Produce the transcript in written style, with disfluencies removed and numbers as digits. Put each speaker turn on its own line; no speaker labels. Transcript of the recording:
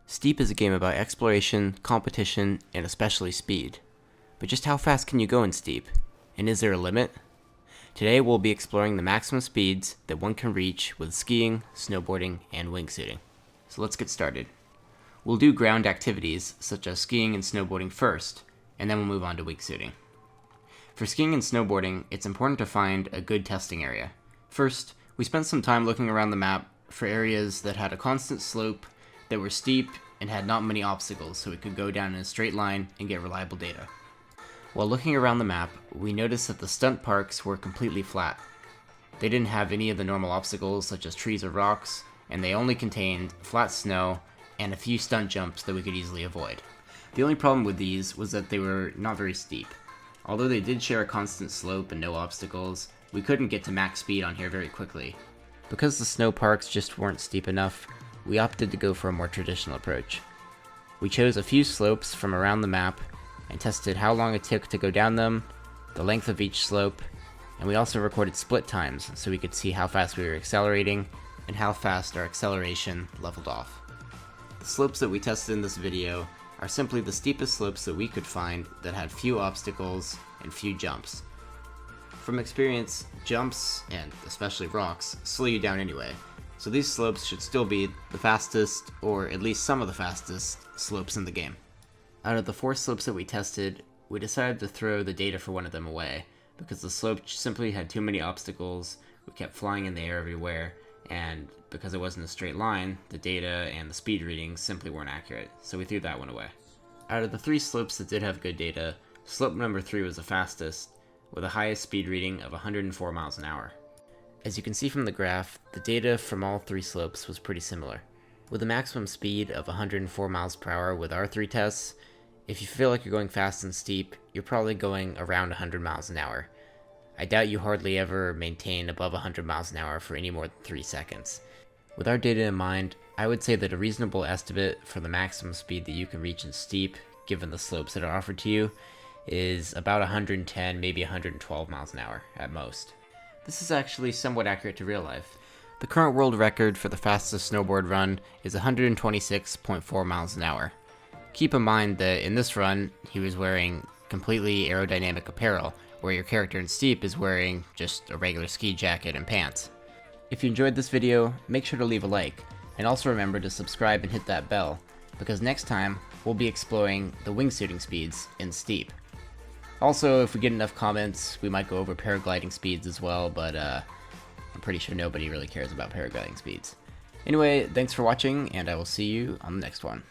Steep is a game about exploration, competition, and especially speed. But just how fast can you go in Steep? And is there a limit? Today we'll be exploring the maximum speeds that one can reach with skiing, snowboarding, and wingsuiting. So let's get started. We'll do ground activities such as skiing and snowboarding first, and then we'll move on to wingsuiting. For skiing and snowboarding, it's important to find a good testing area. First, we spent some time looking around the map for areas that had a constant slope, that were steep, and had not many obstacles so we could go down in a straight line and get reliable data. While looking around the map, we noticed that the stunt parks were completely flat. They didn't have any of the normal obstacles such as trees or rocks, and they only contained flat snow and a few stunt jumps that we could easily avoid. The only problem with these was that they were not very steep. Although they did share a constant slope and no obstacles, we couldn't get to max speed on here very quickly. Because the snow parks just weren't steep enough, we opted to go for a more traditional approach. We chose a few slopes from around the map and tested how long it took to go down them, the length of each slope, and we also recorded split times so we could see how fast we were accelerating and how fast our acceleration leveled off. The slopes that we tested in this video are simply the steepest slopes that we could find that had few obstacles and few jumps. From experience, jumps, and especially rocks, slow you down anyway, so these slopes should still be the fastest, or at least some of the fastest, slopes in the game. Out of the 4 slopes that we tested, we decided to throw the data for one of them away, because the slope simply had too many obstacles, we kept flying in the air everywhere, and because it wasn't a straight line, the data and the speed readings simply weren't accurate, so we threw that one away. Out of the 3 slopes that did have good data, slope number 3 was the fastest, with the highest speed reading of 104 miles an hour. As you can see from the graph, the data from all 3 slopes was pretty similar. With a maximum speed of 104 miles per hour with our 3 tests, if you feel like you're going fast and steep, you're probably going around 100 miles an hour. I doubt you hardly ever maintain above 100 miles an hour for any more than 3 seconds. With our data in mind, I would say that a reasonable estimate for the maximum speed that you can reach in steep, given the slopes that are offered to you, is about 110, maybe 112 miles an hour at most. This is actually somewhat accurate to real life. The current world record for the fastest snowboard run is 126.4 miles an hour. Keep in mind that in this run, he was wearing completely aerodynamic apparel, where your character in Steep is wearing just a regular ski jacket and pants. If you enjoyed this video, make sure to leave a like, and also remember to subscribe and hit that bell, because next time, we'll be exploring the wingsuiting speeds in Steep. Also, if we get enough comments, we might go over paragliding speeds as well, but I'm pretty sure nobody really cares about paragliding speeds. Anyway, thanks for watching, and I will see you on the next one.